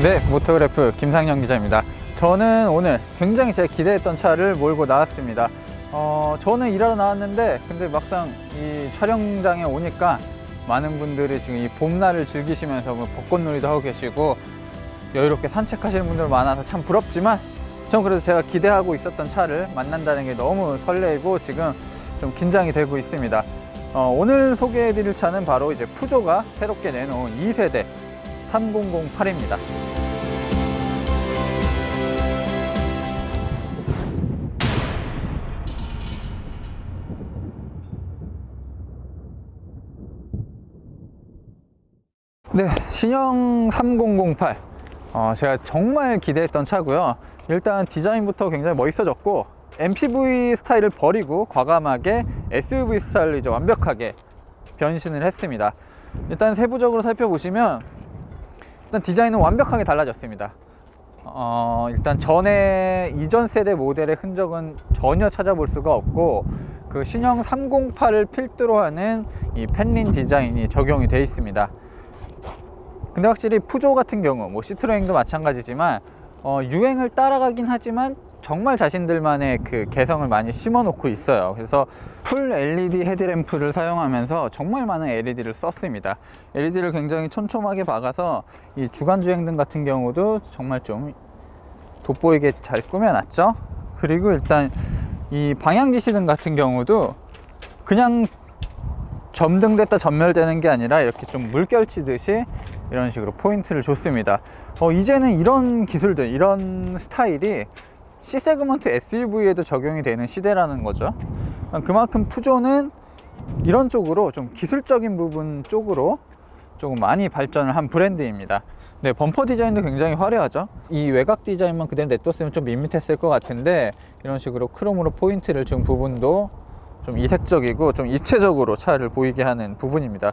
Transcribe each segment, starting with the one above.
네, 모토그래프 김상현 기자입니다. 저는 오늘 굉장히 제가 기대했던 차를 몰고 나왔습니다. 저는 일하러 나왔는데 근데 막상 이 촬영장에 오니까 많은 분들이 지금 이 봄날을 즐기시면서 뭐 벚꽃놀이도 하고 계시고 여유롭게 산책하시는 분들 많아서 참 부럽지만 전 그래도 제가 기대하고 있었던 차를 만난다는 게 너무 설레고 지금 좀 긴장이 되고 있습니다. 오늘 소개해드릴 차는 바로 이제 푸조가 새롭게 내놓은 2세대 3008입니다. 네, 신형 3008 제가 정말 기대했던 차고요. 일단 디자인부터 굉장히 멋있어졌고 MPV 스타일을 버리고 과감하게 SUV 스타일로 이제 완벽하게 변신을 했습니다. 일단 세부적으로 살펴보시면 일단 디자인은 완벽하게 달라졌습니다. 일단 이전 세대 모델의 흔적은 전혀 찾아볼 수가 없고 그 신형 308을 필두로 하는 이 펜린 디자인이 적용이 되어 있습니다. 근데 확실히 푸조 같은 경우 뭐 시트로행도 마찬가지지만 유행을 따라가긴 하지만 정말 자신들만의 그 개성을 많이 심어 놓고 있어요. 그래서 풀 LED 헤드램프를 사용하면서 정말 많은 LED를 썼습니다. LED를 굉장히 촘촘하게 박아서 이 주간 주행등 같은 경우도 정말 좀 돋보이게 잘 꾸며놨죠. 그리고 일단 이 방향 지시등 같은 경우도 그냥 점등됐다 전멸되는 게 아니라 이렇게 좀 물결치듯이 이런 식으로 포인트를 줬습니다. 이제는 이런 기술들, 이런 스타일이 C세그먼트 SUV에도 적용이 되는 시대라는 거죠. 그만큼 푸조는 이런 쪽으로 좀 기술적인 부분 쪽으로 조금 많이 발전을 한 브랜드입니다. 네, 범퍼 디자인도 굉장히 화려하죠. 이 외곽 디자인만 그대로 냅뒀으면 좀 밋밋했을 것 같은데 이런 식으로 크롬으로 포인트를 준 부분도 좀 이색적이고 좀 입체적으로 차를 보이게 하는 부분입니다.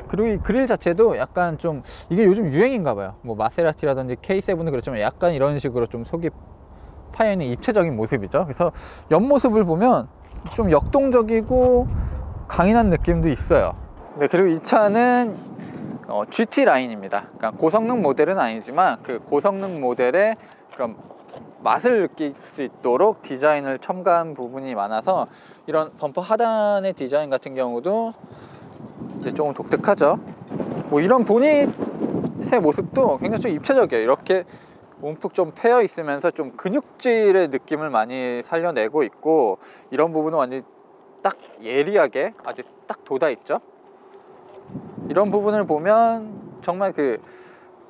그리고 이 그릴 자체도 약간 좀 이게 요즘 유행인가 봐요. 뭐 마세라티라든지 K7도 그렇지만 약간 이런 식으로 좀 속이 파여있는 입체적인 모습이죠. 그래서 옆모습을 보면 좀 역동적이고 강인한 느낌도 있어요. 네, 그리고 이 차는 GT 라인입니다. 그러니까 고성능 모델은 아니지만 그 고성능 모델의 그런 맛을 느낄 수 있도록 디자인을 첨가한 부분이 많아서 이런 범퍼 하단의 디자인 같은 경우도 이제 조금 독특하죠. 뭐 이런 보닛의 모습도 굉장히 좀 입체적이에요. 이렇게 움푹 좀 패여 있으면서 좀 근육질의 느낌을 많이 살려내고 있고 이런 부분은 완전히 딱 예리하게 아주 딱 돋아 있죠. 이런 부분을 보면 정말 그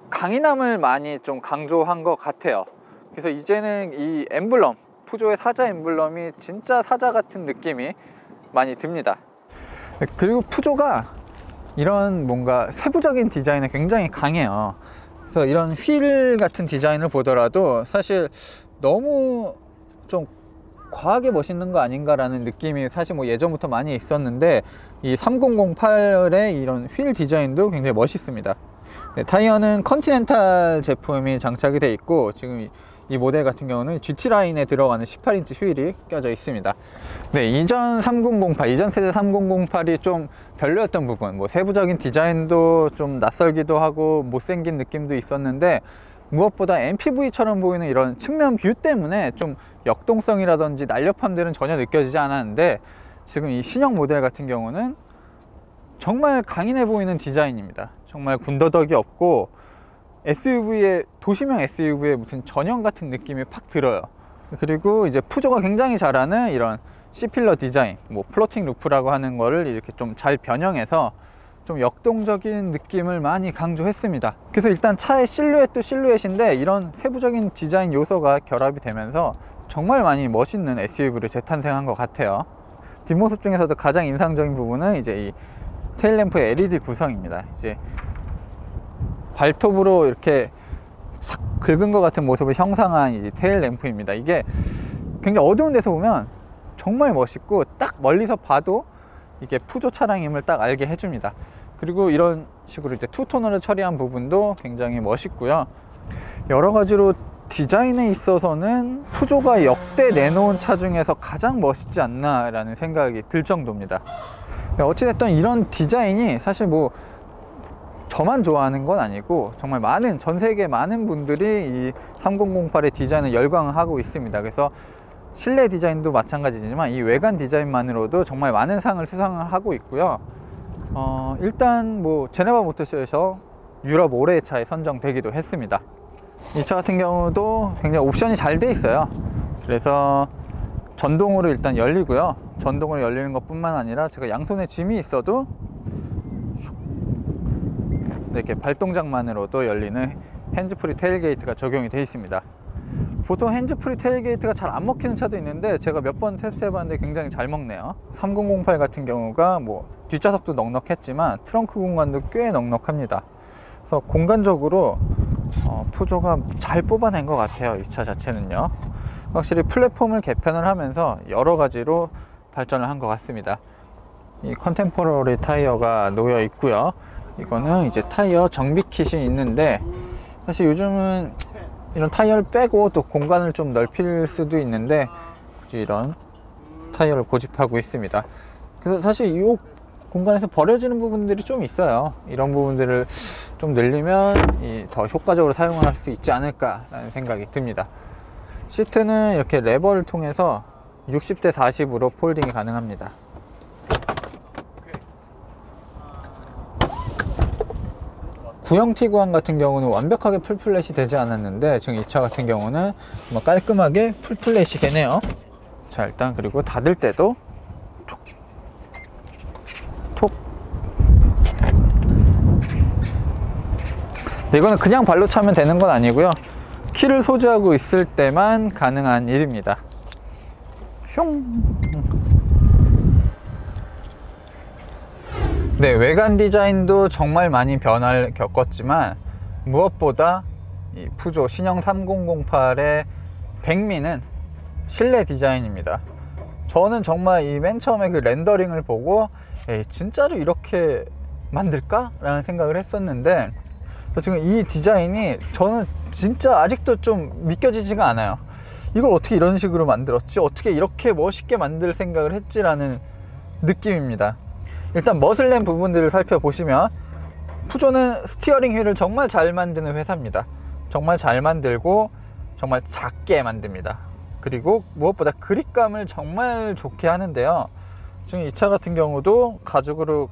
강인함을 많이 좀 강조한 것 같아요. 그래서 이제는 이 엠블럼, 푸조의 사자 엠블럼이 진짜 사자 같은 느낌이 많이 듭니다. 그리고 푸조가 이런 뭔가 세부적인 디자인에 굉장히 강해요. 그래서 이런 휠 같은 디자인을 보더라도 사실 너무 좀 과하게 멋있는 거 아닌가라는 느낌이 사실 뭐 예전부터 많이 있었는데 이 3008의 이런 휠 디자인도 굉장히 멋있습니다. 네, 타이어는 컨티넨탈 제품이 장착이 되어 있고 지금 이 모델 같은 경우는 GT 라인에 들어가는 18인치 휠이 껴져 있습니다. 네, 이전 세대 3008이 좀 별로였던 부분, 뭐 세부적인 디자인도 좀 낯설기도 하고 못생긴 느낌도 있었는데 무엇보다 MPV처럼 보이는 이런 측면 뷰 때문에 좀 역동성이라든지 날렵함들은 전혀 느껴지지 않았는데 지금 이 신형 모델 같은 경우는 정말 강인해 보이는 디자인입니다. 정말 군더더기 없고 도시명 SUV의 무슨 전형 같은 느낌이 팍 들어요. 그리고 이제 푸조가 굉장히 잘하는 이런 C필러 디자인, 뭐 플로팅 루프라고 하는 거를 이렇게 좀 잘 변형해서 좀 역동적인 느낌을 많이 강조했습니다. 그래서 일단 차의 실루엣도 실루엣인데 이런 세부적인 디자인 요소가 결합이 되면서 정말 많이 멋있는 SUV를 재탄생한 것 같아요. 뒷모습 중에서도 가장 인상적인 부분은 이제 이 테일램프의 LED 구성입니다. 이제 발톱으로 이렇게 싹 긁은 것 같은 모습을 형상한 이제 테일 램프입니다. 이게 굉장히 어두운 데서 보면 정말 멋있고 딱 멀리서 봐도 이게 푸조 차량임을 딱 알게 해줍니다. 그리고 이런 식으로 이제 투톤으로 처리한 부분도 굉장히 멋있고요. 여러 가지로 디자인에 있어서는 푸조가 역대 내놓은 차 중에서 가장 멋있지 않나 라는 생각이 들 정도입니다. 어찌됐든 이런 디자인이 사실 뭐 저만 좋아하는 건 아니고 정말 전 세계 많은 분들이 이 3008의 디자인을 열광하고 있습니다. 그래서 실내 디자인도 마찬가지지만 이 외관 디자인만으로도 정말 많은 상을 수상을 하고 있고요. 일단 뭐 제네바 모터쇼에서 유럽 올해의 차에 선정되기도 했습니다. 이 차 같은 경우도 굉장히 옵션이 잘 돼 있어요. 그래서 전동으로 일단 열리고요. 전동으로 열리는 것 뿐만 아니라 제가 양손에 짐이 있어도 이렇게 발동작만으로도 열리는 핸즈프리 테일게이트가 적용이 되어 있습니다. 보통 핸즈프리 테일게이트가 잘 안 먹히는 차도 있는데 제가 몇 번 테스트 해봤는데 굉장히 잘 먹네요. 3008 같은 경우가 뭐 뒷좌석도 넉넉했지만 트렁크 공간도 꽤 넉넉합니다. 그래서 공간적으로 푸조가 잘 뽑아낸 것 같아요. 이 차 자체는요. 확실히 플랫폼을 개편을 하면서 여러 가지로 발전을 한 것 같습니다. 이 컨템포러리 타이어가 놓여 있고요. 이거는 이제 타이어 정비 킷이 있는데, 사실 요즘은 이런 타이어를 빼고 또 공간을 좀 넓힐 수도 있는데 굳이 이런 타이어를 고집하고 있습니다. 그래서 사실 이 공간에서 버려지는 부분들이 좀 있어요. 이런 부분들을 좀 늘리면 더 효과적으로 사용할 수 있지 않을까 라는 생각이 듭니다. 시트는 이렇게 레버를 통해서 60대 40으로 폴딩이 가능합니다. 구형 T구간 같은 경우는 완벽하게 풀플랫이 되지 않았는데 지금 이 차 같은 경우는 정말 깔끔하게 풀플랫이 되네요. 자, 일단 그리고 닫을 때도 톡 톡. 근데 이거는 그냥 발로 차면 되는 건 아니고요. 키를 소지하고 있을 때만 가능한 일입니다. 흉. 네, 외관 디자인도 정말 많이 변화를 겪었지만 무엇보다 이 푸조 신형 3008의 백미는 실내 디자인입니다. 저는 정말 이 맨 처음에 그 렌더링을 보고 에이, 진짜로 이렇게 만들까? 라는 생각을 했었는데 지금 이 디자인이 저는 진짜 아직도 좀 믿겨지지가 않아요. 이걸 어떻게 이런 식으로 만들었지? 어떻게 이렇게 멋있게 만들 생각을 했지라는 느낌입니다. 일단 머슬램 부분들을 살펴보시면 푸조는 스티어링 휠을 정말 잘 만드는 회사입니다. 정말 잘 만들고 정말 작게 만듭니다. 그리고 무엇보다 그립감을 정말 좋게 하는데요. 지금 이 차 같은 경우도 가죽으로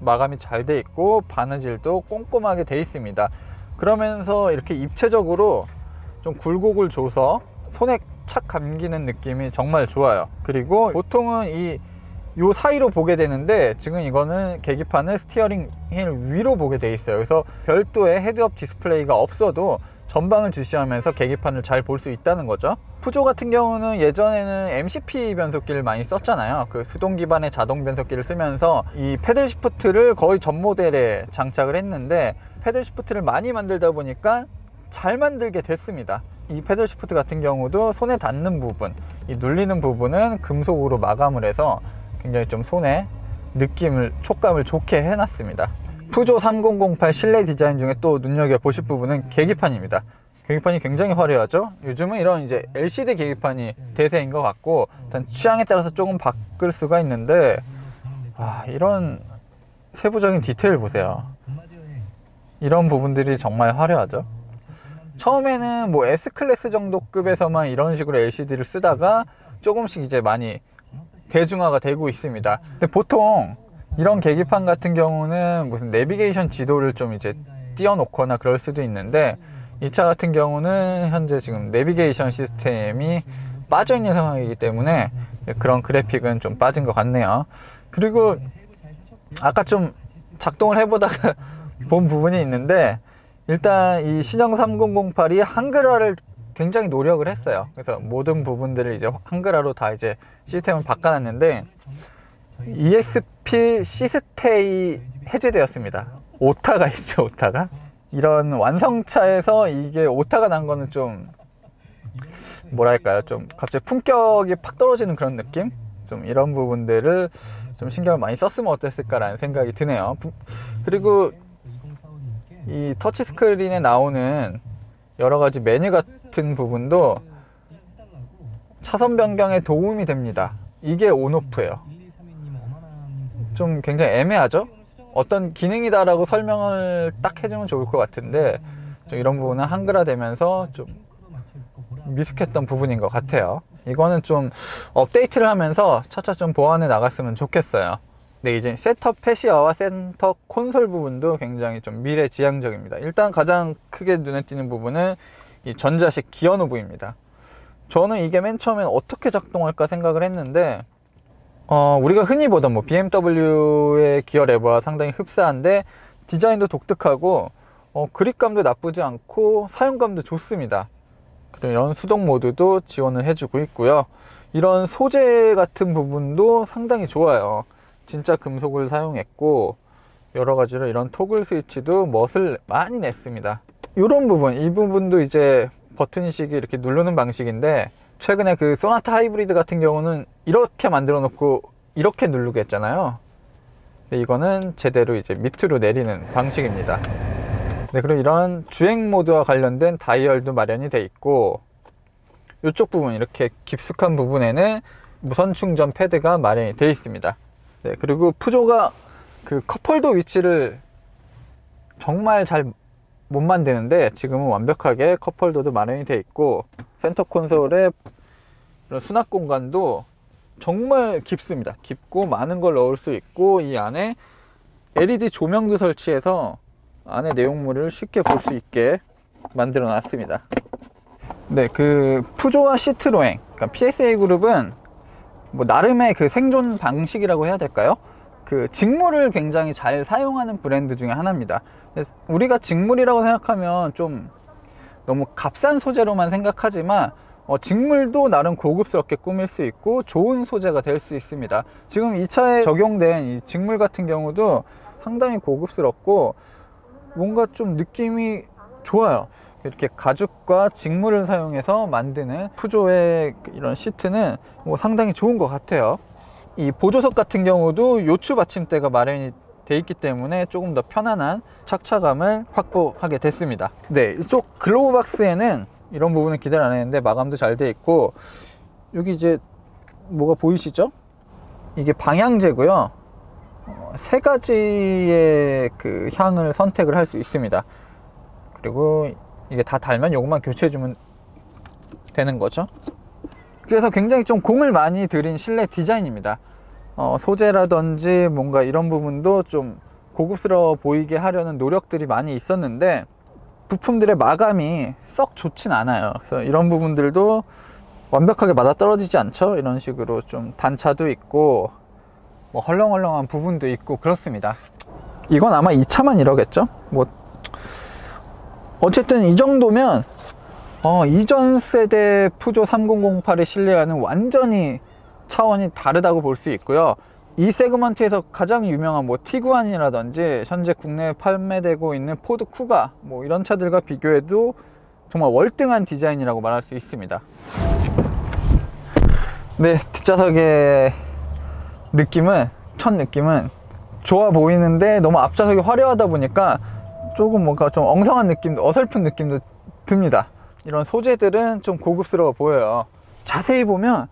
마감이 잘 돼 있고 바느질도 꼼꼼하게 돼 있습니다. 그러면서 이렇게 입체적으로 좀 굴곡을 줘서 손에 착 감기는 느낌이 정말 좋아요. 그리고 보통은 요 사이로 보게 되는데 지금 이거는 계기판을 스티어링 휠 위로 보게 돼 있어요. 그래서 별도의 헤드업 디스플레이가 없어도 전방을 주시하면서 계기판을 잘 볼 수 있다는 거죠. 푸조 같은 경우는 예전에는 MCP 변속기를 많이 썼잖아요. 그 수동 기반의 자동 변속기를 쓰면서 이 패들 시프트를 거의 전 모델에 장착을 했는데 패들 시프트를 많이 만들다 보니까 잘 만들게 됐습니다. 이 패들 시프트 같은 경우도 손에 닿는 부분, 이 눌리는 부분은 금속으로 마감을 해서 굉장히 좀 손에 촉감을 좋게 해놨습니다. 푸조 3008 실내 디자인 중에 또 눈여겨보실 부분은 계기판입니다. 계기판이 굉장히 화려하죠. 요즘은 이런 이제 LCD 계기판이 대세인 것 같고 일단 취향에 따라서 조금 바꿀 수가 있는데 이런 세부적인 디테일 보세요. 이런 부분들이 정말 화려하죠. 처음에는 뭐 S클래스 정도 급에서만 이런 식으로 LCD를 쓰다가 조금씩 이제 많이 대중화가 되고 있습니다. 근데 보통 이런 계기판 같은 경우는 무슨 내비게이션 지도를 좀 이제 띄워놓거나 그럴 수도 있는데 이 차 같은 경우는 현재 지금 내비게이션 시스템이 빠져있는 상황이기 때문에 그런 그래픽은 좀 빠진 것 같네요. 그리고 아까 좀 작동을 해보다가 본 부분이 있는데 일단 이 신형 3008이 한글화를 굉장히 노력을 했어요. 그래서 모든 부분들을 이제 한글화로 다 이제 시스템을 바꿔놨는데 ESP 시스테이 해제되었습니다. 오타가 있죠, 오타가. 이런 완성차에서 이게 오타가 난 거는 좀 뭐랄까요, 좀 갑자기 품격이 팍 떨어지는 그런 느낌? 좀 이런 부분들을 좀 신경을 많이 썼으면 어땠을까라는 생각이 드네요. 그리고 이 터치 스크린에 나오는 여러 가지 메뉴 같은 부분도 차선 변경에 도움이 됩니다. 이게 온오프예요. 좀 굉장히 애매하죠? 어떤 기능이다라고 설명을 딱 해주면 좋을 것 같은데 좀 이런 부분은 한글화되면서 좀 미숙했던 부분인 것 같아요. 이거는 좀 업데이트를 하면서 차차 좀 보완해 나갔으면 좋겠어요. 네, 이제 셋톱 패시아와 센터 콘솔 부분도 굉장히 좀 미래지향적입니다. 일단 가장 크게 눈에 띄는 부분은 이 전자식 기어 노브입니다. 저는 이게 맨 처음엔 어떻게 작동할까 생각을 했는데 우리가 흔히 보던 뭐 BMW의 기어 레버와 상당히 흡사한데 디자인도 독특하고 그립감도 나쁘지 않고 사용감도 좋습니다. 그리고 이런 수동 모드도 지원을 해주고 있고요. 이런 소재 같은 부분도 상당히 좋아요. 진짜 금속을 사용했고 여러 가지로 이런 토글 스위치도 멋을 많이 냈습니다. 이런 부분, 이 부분도 이제 버튼식이 이렇게 누르는 방식인데 최근에 그 소나타 하이브리드 같은 경우는 이렇게 만들어 놓고 이렇게 누르게 했잖아요. 근데 이거는 제대로 이제 밑으로 내리는 방식입니다. 네, 그리고 이런 주행 모드와 관련된 다이얼도 마련이 되어 있고 이쪽 부분 이렇게 깊숙한 부분에는 무선 충전 패드가 마련이 되어 있습니다. 네, 그리고 푸조가 그 컵홀더 위치를 정말 잘 못 만드는데 지금은 완벽하게 컵홀더도 마련이 되어 있고 센터 콘솔의 이런 수납 공간도 정말 깊습니다. 깊고 많은 걸 넣을 수 있고 이 안에 LED 조명도 설치해서 안에 내용물을 쉽게 볼 수 있게 만들어 놨습니다. 네, 그 푸조와 시트로엥, 그러니까 PSA 그룹은 뭐 나름의 그 생존 방식이라고 해야 될까요? 그 직물을 굉장히 잘 사용하는 브랜드 중에 하나입니다. 우리가 직물이라고 생각하면 좀 너무 값싼 소재로만 생각하지만 직물도 나름 고급스럽게 꾸밀 수 있고 좋은 소재가 될 수 있습니다. 지금 이 차에 적용된 이 직물 같은 경우도 상당히 고급스럽고 뭔가 좀 느낌이 좋아요. 이렇게 가죽과 직물을 사용해서 만드는 푸조의 이런 시트는 뭐 상당히 좋은 것 같아요. 이 보조석 같은 경우도 요추 받침대가 마련이 돼 있기 때문에 조금 더 편안한 착차감을 확보하게 됐습니다. 네, 이쪽 글로브 박스에는 이런 부분은 기대를 안 했는데 마감도 잘 돼 있고 여기 이제 뭐가 보이시죠? 이게 방향제고요. 세 가지의 그 향을 선택을 할 수 있습니다. 그리고 이게 다 달면 요것만 교체해 주면 되는 거죠. 그래서 굉장히 좀 공을 많이 들인 실내 디자인입니다. 소재라든지 뭔가 이런 부분도 좀 고급스러워 보이게 하려는 노력들이 많이 있었는데 부품들의 마감이 썩 좋진 않아요. 그래서 이런 부분들도 완벽하게 맞아떨어지지 않죠. 이런 식으로 좀 단차도 있고 뭐 헐렁헐렁한 부분도 있고 그렇습니다. 이건 아마 이 차만 이러겠죠. 뭐 어쨌든 이 정도면 이전 세대 푸조 3008의 신뢰와는 완전히 차원이 다르다고 볼 수 있고요. 이 세그먼트에서 가장 유명한 뭐 티구안이라든지 현재 국내에 판매되고 있는 포드 쿠가 뭐 이런 차들과 비교해도 정말 월등한 디자인이라고 말할 수 있습니다. 네, 뒷좌석의 첫 느낌은 좋아 보이는데 너무 앞좌석이 화려하다 보니까 조금 뭔가 좀 엉성한 느낌도, 어설픈 느낌도 듭니다. 이런 소재들은 좀 고급스러워 보여요. 자세히 보면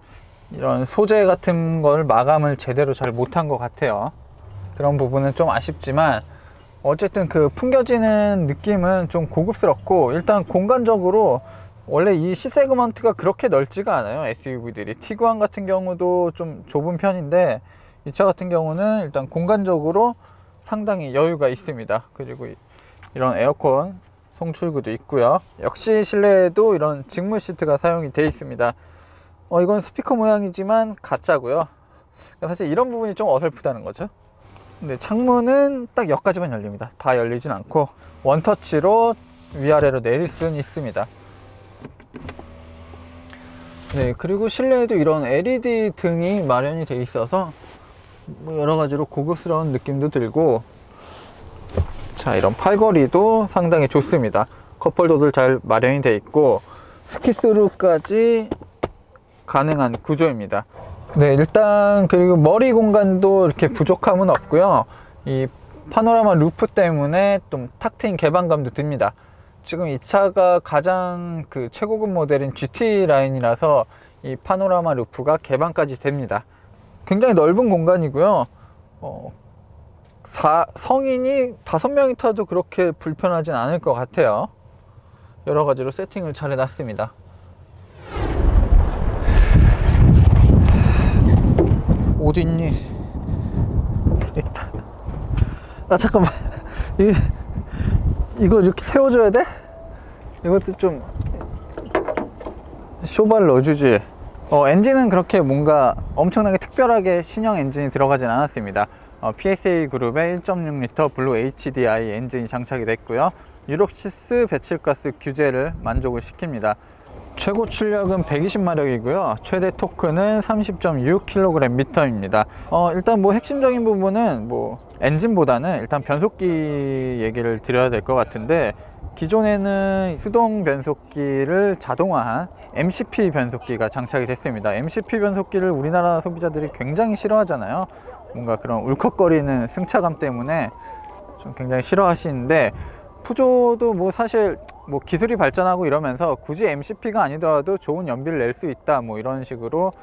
이런 소재 같은 걸 마감을 제대로 잘 못한 것 같아요. 그런 부분은 좀 아쉽지만 어쨌든 그 풍겨지는 느낌은 좀 고급스럽고 일단 공간적으로 원래 이 C세그먼트가 그렇게 넓지가 않아요. SUV들이 티구안 같은 경우도 좀 좁은 편인데 이 차 같은 경우는 일단 공간적으로 상당히 여유가 있습니다. 그리고 이런 에어컨 송출구도 있고요. 역시 실내에도 이런 직물 시트가 사용이 되어 있습니다. 이건 스피커 모양이지만 가짜고요. 사실 이런 부분이 좀 어설프다는 거죠. 근데 창문은 딱 여기까지만 열립니다. 다 열리진 않고 원터치로 위아래로 내릴 수는 있습니다. 네, 그리고 실내에도 이런 LED 등이 마련이 되어 있어서 뭐 여러 가지로 고급스러운 느낌도 들고, 자, 이런 팔걸이도 상당히 좋습니다. 컵홀더들 잘 마련이 되어 있고 스키스루까지 가능한 구조입니다. 네, 일단 그리고 머리 공간도 이렇게 부족함은 없고요. 이 파노라마 루프 때문에 좀 탁 트인 개방감도 듭니다. 지금 이 차가 가장 그 최고급 모델인 GT 라인이라서 이 파노라마 루프가 개방까지 됩니다. 굉장히 넓은 공간이고요. 성인이 5명이 타도 그렇게 불편하진 않을 것 같아요. 여러 가지로 세팅을 잘 해놨습니다. 어디 있니? 있다. 아 잠깐만. 이거 이렇게 세워줘야 돼? 이것도 좀 쇼바를 넣어주지. 엔진은 그렇게 뭔가 엄청나게 특별하게 신형 엔진이 들어가진 않았습니다. PSA 그룹의 1.6L 블루 HDI 엔진이 장착이 됐고요. 유록시스 배출가스 규제를 만족을 시킵니다. 최고 출력은 120마력이고요. 최대 토크는 30.6kgm입니다. 일단 뭐 핵심적인 부분은 뭐 엔진보다는 일단 변속기 얘기를 드려야 될 것 같은데, 기존에는 수동 변속기를 자동화한 MCP 변속기가 장착이 됐습니다. MCP 변속기를 우리나라 소비자들이 굉장히 싫어하잖아요. 뭔가 그런 울컥거리는 승차감 때문에 좀 굉장히 싫어하시는데, 푸조도 뭐 사실 뭐 기술이 발전하고 이러면서 굳이 MCP가 아니더라도 좋은 연비를 낼 수 있다 뭐 이런 식으로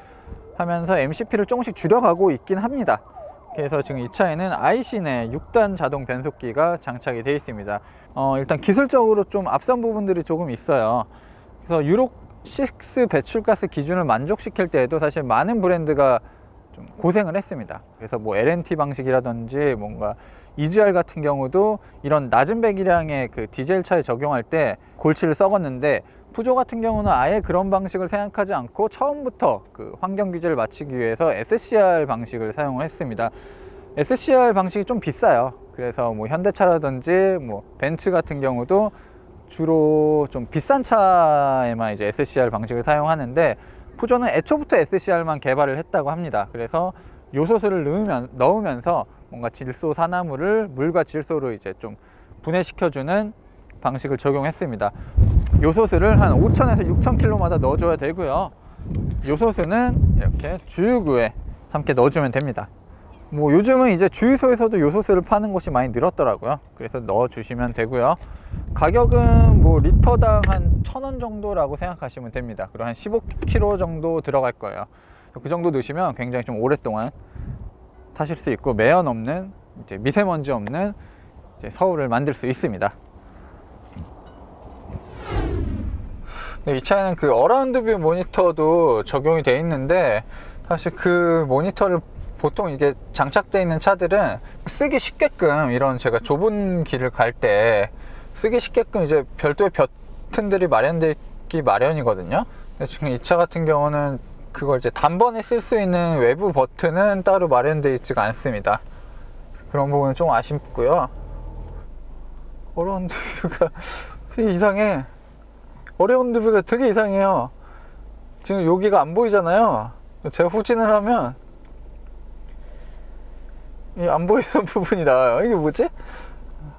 하면서 MCP를 조금씩 줄여가고 있긴 합니다. 그래서 지금 이 차에는 아이신의 6단 자동 변속기가 장착이 되어 있습니다. 일단 기술적으로 좀 앞선 부분들이 조금 있어요. 그래서 유록6 배출가스 기준을 만족시킬 때에도 사실 많은 브랜드가 좀 고생을 했습니다. 그래서 뭐 LNT 방식이라든지 뭔가 EGR 같은 경우도 이런 낮은 배기량의 그 디젤 차에 적용할 때 골치를 썩었는데, 푸조 같은 경우는 아예 그런 방식을 생각하지 않고 처음부터 그 환경 규제를 맞추기 위해서 SCR 방식을 사용을 했습니다. SCR 방식이 좀 비싸요. 그래서 뭐 현대차라든지 뭐 벤츠 같은 경우도 주로 좀 비싼 차에만 이제 SCR 방식을 사용하는데, 푸조는 애초부터 SCR만 개발을 했다고 합니다. 그래서 요소수를 넣으면서 뭔가 질소 산화물을 물과 질소로 이제 좀 분해시켜주는 방식을 적용했습니다. 요소수를 한 5,000에서 6,000kg마다 넣어줘야 되고요. 요소수는 이렇게 주유구에 함께 넣어주면 됩니다. 뭐 요즘은 이제 주유소에서도 요소수를 파는 곳이 많이 늘었더라고요. 그래서 넣어주시면 되고요. 가격은 뭐 리터당 한 1,000원 정도라고 생각하시면 됩니다. 그리고 한 15km 정도 들어갈 거예요. 그 정도 넣으시면 굉장히 좀 오랫동안 타실 수 있고, 매연 없는 이제 미세먼지 없는 이제 서울을 만들 수 있습니다. 이 차에는 그 어라운드 뷰 모니터도 적용이 되어 있는데, 사실 그 모니터를 보통 이게 장착되어 있는 차들은 쓰기 쉽게끔, 이런 제가 좁은 길을 갈 때 쓰기 쉽게끔 이제 별도의 버튼들이 마련되어 있기 마련이거든요. 근데 지금 이 차 같은 경우는 그걸 이제 단번에 쓸 수 있는 외부 버튼은 따로 마련되어 있지가 않습니다. 그런 부분은 좀 아쉽고요. 어라운드 뷰가 되게 이상해. 어라운드 뷰가 되게 이상해요. 지금 여기가 안 보이잖아요. 제가 후진을 하면 안 보이는 부분이 나와요. 이게 뭐지?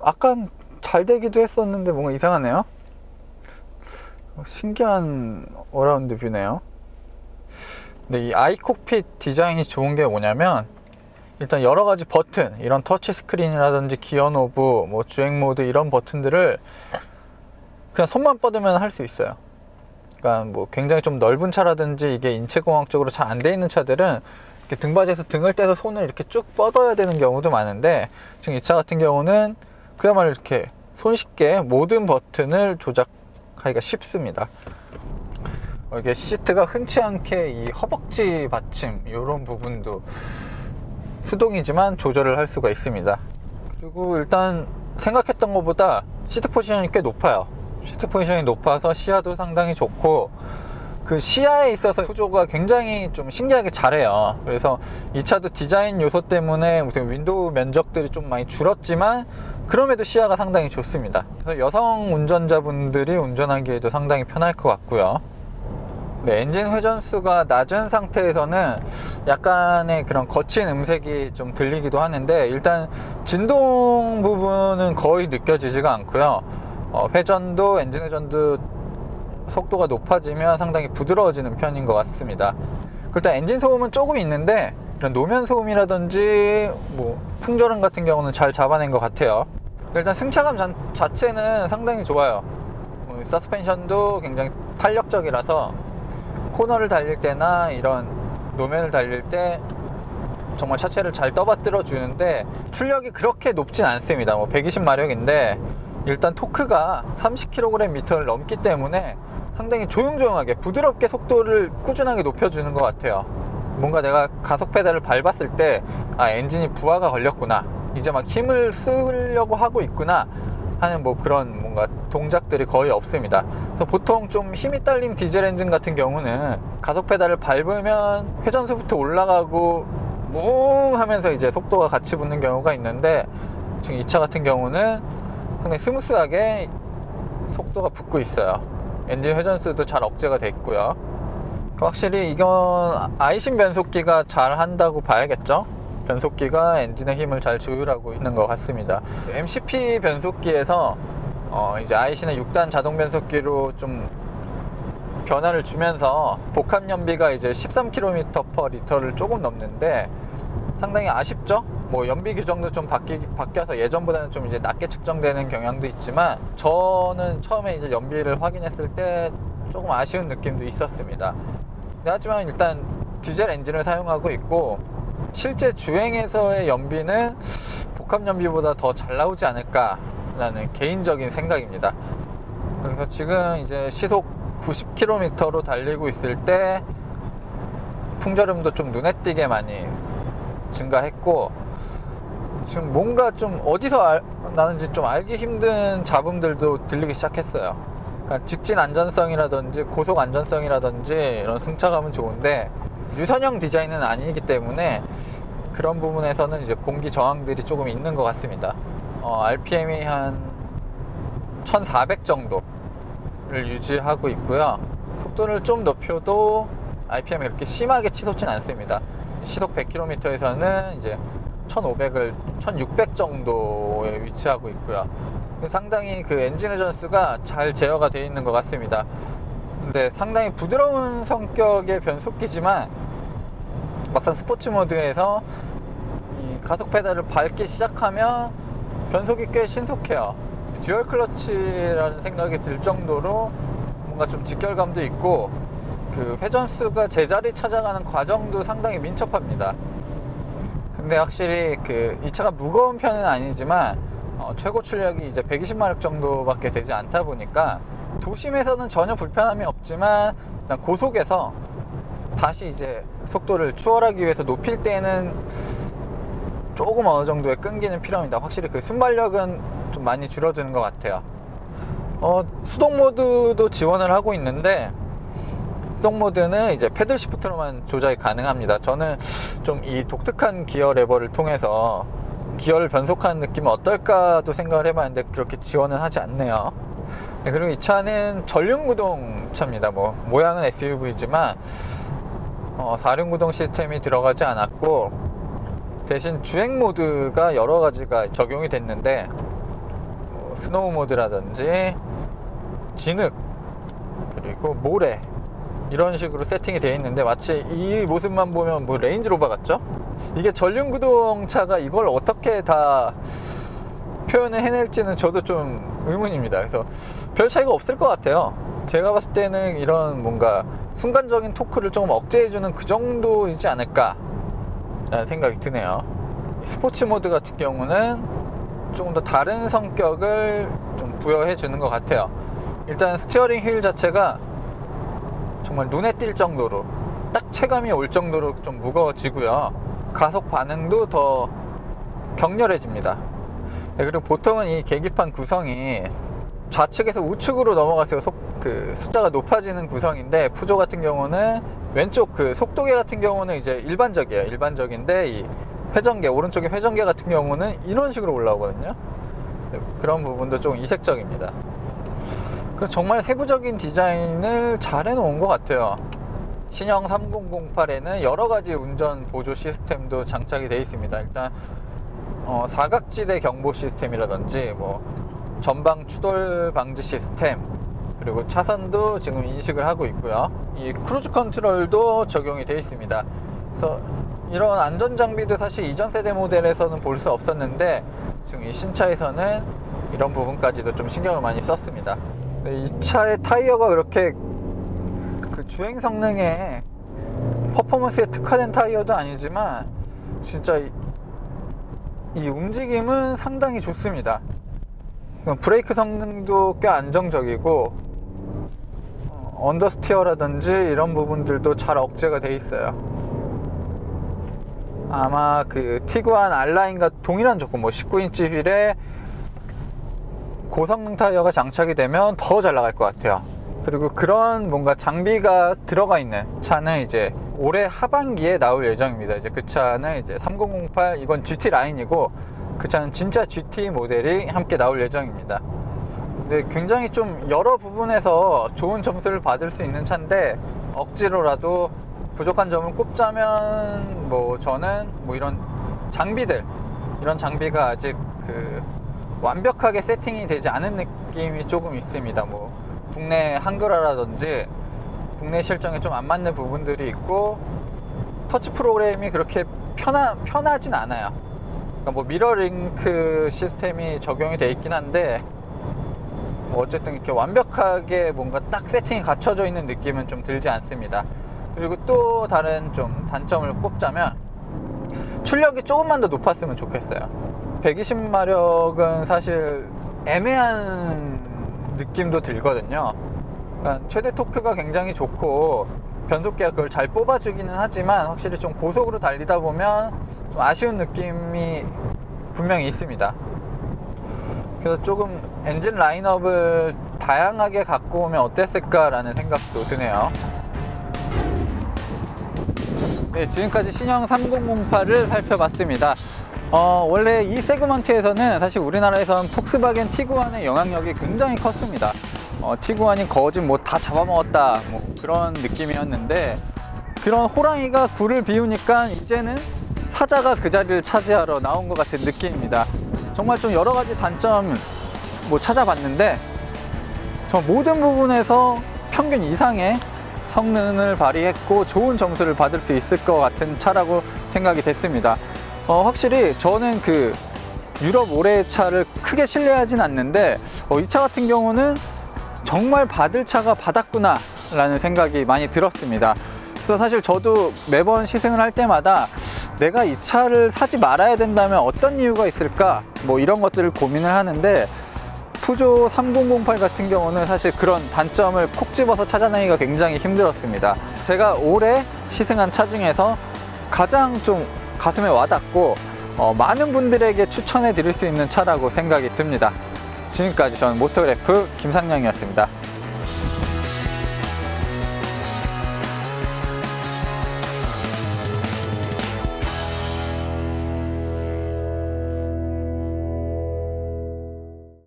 아까 잘 되기도 했었는데 뭔가 이상하네요. 신기한 어라운드 뷰네요. 근데 이 아이콕핏 디자인이 좋은 게 뭐냐면, 일단 여러 가지 버튼, 이런 터치 스크린이라든지 기어 노브, 뭐 주행 모드 이런 버튼들을 그냥 손만 뻗으면 할 수 있어요. 그러니까 뭐 굉장히 좀 넓은 차라든지 이게 인체공학적으로 잘 안 돼 있는 차들은 이렇게 등받이에서 등을 떼서 손을 이렇게 쭉 뻗어야 되는 경우도 많은데, 지금 이 차 같은 경우는 그야말로 이렇게 손쉽게 모든 버튼을 조작하기가 쉽습니다. 이게 시트가 흔치 않게 이 허벅지 받침 이런 부분도 수동이지만 조절을 할 수가 있습니다. 그리고 일단 생각했던 것보다 시트 포지션이 꽤 높아요. 시트 포지션이 높아서 시야도 상당히 좋고, 그 시야에 있어서 푸조가 굉장히 좀 신기하게 잘해요. 그래서 이 차도 디자인 요소 때문에 무슨 윈도우 면적들이 좀 많이 줄었지만 그럼에도 시야가 상당히 좋습니다. 그래서 여성 운전자분들이 운전하기에도 상당히 편할 것 같고요. 네, 엔진 회전수가 낮은 상태에서는 약간의 그런 거친 음색이 좀 들리기도 하는데, 일단 진동 부분은 거의 느껴지지가 않고요. 회전도, 엔진 회전도 속도가 높아지면 상당히 부드러워지는 편인 것 같습니다. 일단 엔진 소음은 조금 있는데, 이런 노면 소음이라든지 뭐 풍절음 같은 경우는 잘 잡아낸 것 같아요. 일단 승차감 자체는 상당히 좋아요. 서스펜션도 굉장히 탄력적이라서 코너를 달릴 때나 이런 노면을 달릴 때 정말 차체를 잘 떠받들어 주는데 출력이 그렇게 높진 않습니다. 뭐 120마력인데 일단 토크가 30kgm를 넘기 때문에 상당히 조용조용하게 부드럽게 속도를 꾸준하게 높여주는 것 같아요. 뭔가 내가 가속 페달을 밟았을 때 엔진이 부하가 걸렸구나, 이제 막 힘을 쓰려고 하고 있구나 하는 뭐 그런 뭔가 동작들이 거의 없습니다. 그래서 보통 좀 힘이 딸린 디젤 엔진 같은 경우는 가속 페달을 밟으면 회전수부터 올라가고 뭉 하면서 이제 속도가 같이 붙는 경우가 있는데, 지금 이 차 같은 경우는 상당히 스무스하게 속도가 붙고 있어요. 엔진 회전수도 잘 억제가 돼 있고요. 확실히 이건 아이신 변속기가 잘 한다고 봐야겠죠. 변속기가 엔진의 힘을 잘 조율하고 있는 것 같습니다. MCP 변속기에서 이제 아이신의 6단 자동 변속기로 좀 변화를 주면서 복합 연비가 이제 13km/L를 조금 넘는데 상당히 아쉽죠. 뭐 연비 규정도 좀 바뀌어서 예전보다는 좀 이제 낮게 측정되는 경향도 있지만, 저는 처음에 이제 연비를 확인했을 때 조금 아쉬운 느낌도 있었습니다. 하지만 일단 디젤 엔진을 사용하고 있고 실제 주행에서의 연비는 복합 연비보다 더 잘 나오지 않을까 라는 개인적인 생각입니다. 그래서 지금 이제 시속 90km로 달리고 있을 때 풍절음도 좀 눈에 띄게 많이 증가했고, 지금 뭔가 좀 어디서 나는지 좀 알기 힘든 잡음들도 들리기 시작했어요. 그러니까 직진 안전성이라든지 고속 안전성이라든지 이런 승차감은 좋은데 유선형 디자인은 아니기 때문에 그런 부분에서는 이제 공기 저항들이 조금 있는 것 같습니다. RPM이 한 1400 정도를 유지하고 있고요. 속도를 좀 높여도 RPM이 그렇게 심하게 치솟진 않습니다. 시속 100km에서는 이제 1500을 1600 정도에 위치하고 있고요. 상당히 그 엔진 회전수가 잘 제어가 되어 있는 것 같습니다. 근데 상당히 부드러운 성격의 변속기지만 막상 스포츠 모드에서 이 가속 페달을 밟기 시작하면 변속이 꽤 신속해요. 듀얼 클러치라는 생각이 들 정도로 뭔가 좀 직결감도 있고, 그 회전수가 제자리 찾아가는 과정도 상당히 민첩합니다. 근데 확실히 이 차가 무거운 편은 아니지만 최고 출력이 이제 120마력 정도밖에 되지 않다 보니까 도심에서는 전혀 불편함이 없지만 일단 고속에서 다시 이제 속도를 추월하기 위해서 높일 때는 조금 어느 정도의 끈기는 필요합니다. 확실히 그 순발력은 좀 많이 줄어드는 것 같아요. 수동 모드도 지원을 하고 있는데 수동 모드는 이제 패들 시프트로만 조작이 가능합니다. 저는 좀 이 독특한 기어 레버를 통해서 기어를 변속하는 느낌은 어떨까도 생각을 해봤는데 그렇게 지원은 하지 않네요. 그리고 이 차는 전륜구동 차입니다. 뭐 모양은 SUV지만 4륜구동 시스템이 들어가지 않았고 대신 주행 모드가 여러 가지가 적용이 됐는데 스노우 모드라든지 진흙 그리고 모래 이런 식으로 세팅이 되어 있는데 마치 이 모습만 보면 뭐 레인지로버 같죠? 이게 전륜구동 차가 이걸 어떻게 다 표현을 해낼지는 저도 좀 의문입니다. 그래서 별 차이가 없을 것 같아요. 제가 봤을 때는 이런 뭔가 순간적인 토크를 조금 억제해주는 그 정도이지 않을까 라는 생각이 드네요. 스포츠 모드 같은 경우는 조금 더 다른 성격을 좀 부여해 주는 것 같아요. 일단 스티어링 휠 자체가 정말 눈에 띌 정도로 딱 체감이 올 정도로 좀 무거워지고요. 가속 반응도 더 격렬해집니다. 그리고 보통은 이 계기판 구성이 좌측에서 우측으로 넘어가서 그 숫자가 높아지는 구성인데 푸조 같은 경우는 왼쪽 그 속도계 같은 경우는 이제 일반적이에요. 일반적인데 이 회전계, 오른쪽에 회전계 같은 경우는 이런 식으로 올라오거든요. 그런 부분도 좀 이색적입니다. 정말 세부적인 디자인을 잘 해놓은 것 같아요. 신형 3008에는 여러가지 운전 보조 시스템도 장착이 되어 있습니다. 일단 사각지대 경보 시스템이라든지 뭐 전방 추돌 방지 시스템, 그리고 차선도 지금 인식을 하고 있고요. 이 크루즈 컨트롤도 적용이 되어 있습니다. 그래서 이런 안전장비도 사실 이전 세대 모델에서는 볼 수 없었는데 지금 이 신차에서는 이런 부분까지도 좀 신경을 많이 썼습니다. 이 차의 타이어가 그렇게 그 주행 성능에 퍼포먼스에 특화된 타이어도 아니지만 진짜 이 움직임은 상당히 좋습니다. 브레이크 성능도 꽤 안정적이고 언더스티어라든지 이런 부분들도 잘 억제가 돼 있어요. 아마 그 티구안 R라인과 동일한 조건, 뭐 19인치 휠에 고성능 타이어가 장착이 되면 더 잘 나갈 것 같아요. 그리고 그런 뭔가 장비가 들어가 있는 차는 이제 올해 하반기에 나올 예정입니다. 이제 그 차는 이제 3008, 이건 GT 라인이고 그 차는 진짜 GT 모델이 함께 나올 예정입니다. 근데 굉장히 좀 여러 부분에서 좋은 점수를 받을 수 있는 차인데, 억지로라도 부족한 점을 꼽자면 뭐 저는 뭐 이런 장비가 아직 그 완벽하게 세팅이 되지 않은 느낌이 조금 있습니다. 뭐 국내 한글화라든지 국내 실정에 좀 안 맞는 부분들이 있고, 터치 프로그램이 그렇게 편하진 않아요. 그러니까 뭐 미러링크 시스템이 적용이 돼 있긴 한데, 뭐 어쨌든 이렇게 완벽하게 뭔가 딱 세팅이 갖춰져 있는 느낌은 좀 들지 않습니다. 그리고 또 다른 좀 단점을 꼽자면 출력이 조금만 더 높았으면 좋겠어요. 120마력은 사실 애매한 느낌도 들거든요. 그러니까 최대 토크가 굉장히 좋고 변속기가 그걸 잘 뽑아주기는 하지만, 확실히 좀 고속으로 달리다 보면 좀 아쉬운 느낌이 분명히 있습니다. 그래서 조금 엔진 라인업을 다양하게 갖고 오면 어땠을까라는 생각도 드네요. 네, 지금까지 신형 3008을 살펴봤습니다. 원래 이 세그먼트에서는 사실 우리나라에선 폭스바겐 티구안의 영향력이 굉장히 컸습니다. 티구안이 거짓 뭐 다 잡아먹었다, 뭐 그런 느낌이었는데, 그런 호랑이가 굴을 비우니까 이제는 사자가 그 자리를 차지하러 나온 것 같은 느낌입니다. 정말 좀 여러 가지 단점 뭐 찾아봤는데, 저 모든 부분에서 평균 이상의 성능을 발휘했고 좋은 점수를 받을 수 있을 것 같은 차라고 생각이 됐습니다. 확실히 저는 그 유럽 올해의 차를 크게 신뢰하진 않는데, 이 차 같은 경우는 정말 받을 차가 받았구나 라는 생각이 많이 들었습니다. 그래서 사실 저도 매번 시승을 할 때마다 내가 이 차를 사지 말아야 된다면 어떤 이유가 있을까, 뭐 이런 것들을 고민을 하는데, 푸조 3008 같은 경우는 사실 그런 단점을 콕 집어서 찾아내기가 굉장히 힘들었습니다. 제가 올해 시승한 차 중에서 가장 좀 가슴에 와닿고 많은 분들에게 추천해 드릴 수 있는 차라고 생각이 듭니다. 지금까지 저는 모토그래프 김상영이었습니다.